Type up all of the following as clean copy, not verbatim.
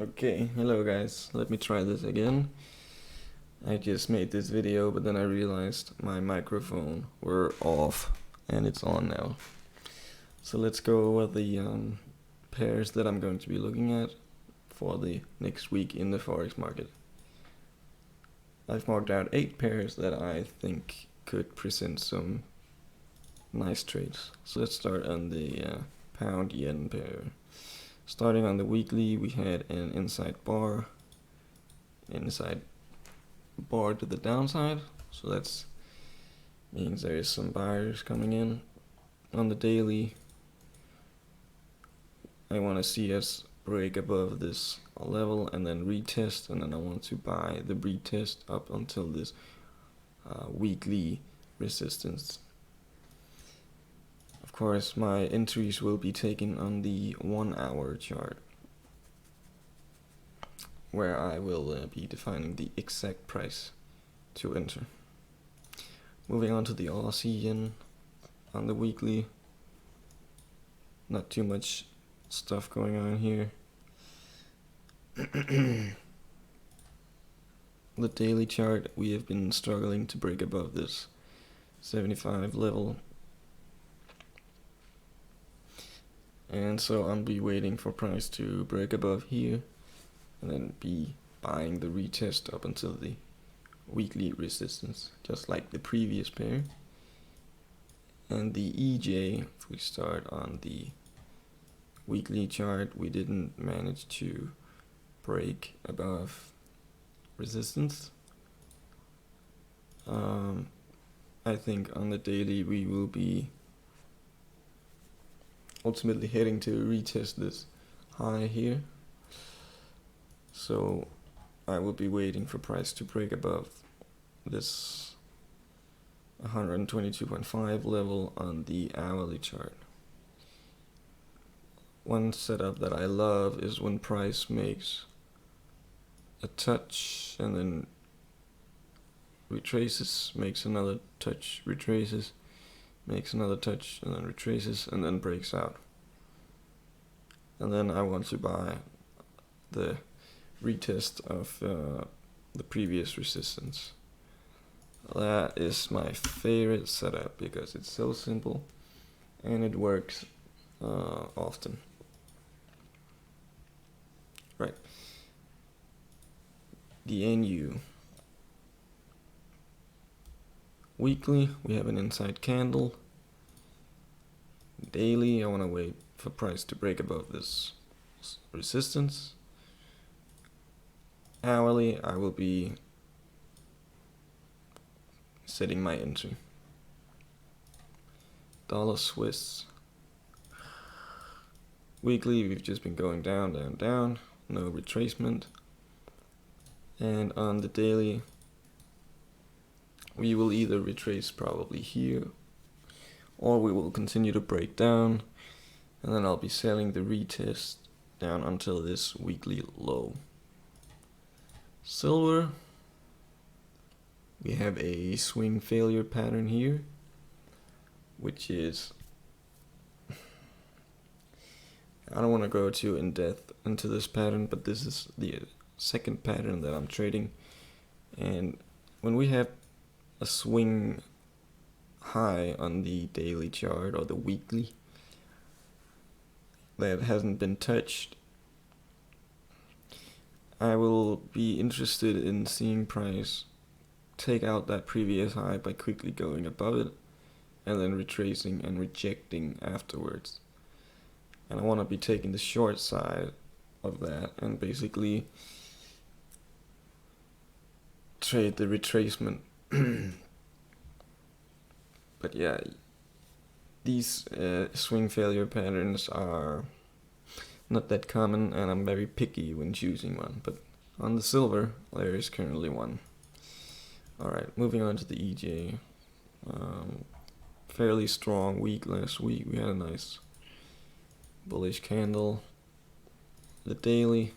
Okay, hello guys, let me try this again. I just made this video, but then I realized my microphone were off and it's on now. So let's go over the pairs that I'm going to be looking at for the next week in the Forex market. I've marked out 8 pairs that I think could present some nice trades. So let's start on the pound yen pair. Starting on the weekly, we had an inside bar to the downside, so that means there is some buyers coming in. On the daily, I want to see us break above this level and then retest, and then I want to buy the retest up until this weekly resistance. Of course, my entries will be taken on the 1 hour chart, where I will be defining the exact price to enter. Moving on to the Aussie yen on the weekly. Not too much stuff going on here. The daily chart, we have been struggling to break above this 75 level. And so I'll be waiting for price to break above here and then be buying the retest up until the weekly resistance, just like the previous pair. And the EJ, if we start on the weekly chart, we didn't manage to break above resistance. I think on the daily we will be ultimately heading to retest this high here. So I will be waiting for price to break above this 122.5 level on the hourly chart. One setup that I love is when price makes a touch and then retraces, makes another touch, retraces, makes another touch and then retraces and then breaks out. And then I want to buy the retest of the previous resistance. That is my favorite setup because it's so simple and it works often. Right. The NU. Weekly, we have an inside candle. Daily, I want to wait for price to break above this resistance. Hourly, I will be setting my entry. Dollar Swiss. Weekly, we've just been going down, down, down. No retracement. And on the daily, we will either retrace probably here, or we will continue to break down, and then I'll be selling the retest down until this weekly low. Silver, we have a swing failure pattern here, which is, I don't want to go too in depth into this pattern, but this is the second pattern that I'm trading. And when we have a swing high on the daily chart or the weekly that hasn't been touched, I will be interested in seeing price take out that previous high by quickly going above it and then retracing and rejecting afterwards. And I want to be taking the short side of that and basically trade the retracement. But yeah, these swing failure patterns are not that common, and I'm very picky when choosing one. But on the silver, there is currently one. Alright, moving on to the EJ. Fairly strong week last week. We had a nice bullish candle. The daily,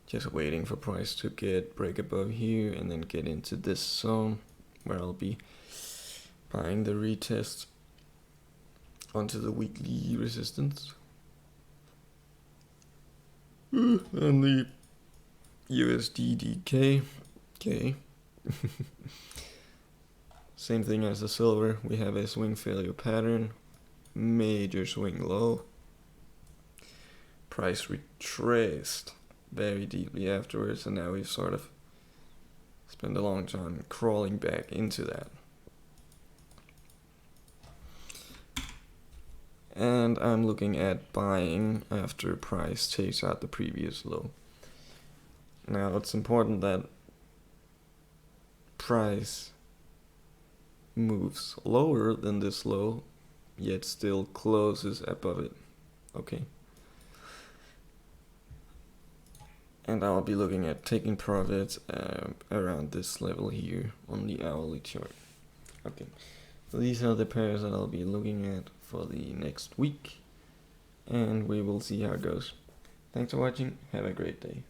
just waiting for price to break above here and then get into this zone where I'll be buying the retest onto the weekly resistance. And the USDDK. Okay. Same thing as the silver. We have a swing failure pattern. Major swing low. Price retraced very deeply afterwards, and now we've sort of spent a long time crawling back into that. And I'm looking at buying after price takes out the previous low. Now it's important that price moves lower than this low, yet still closes above it. Okay. And I'll be looking at taking profits around this level here on the hourly chart. Okay. So these are the pairs that I'll be looking at for the next week, and we will see how it goes. Thanks for watching. Have a great day.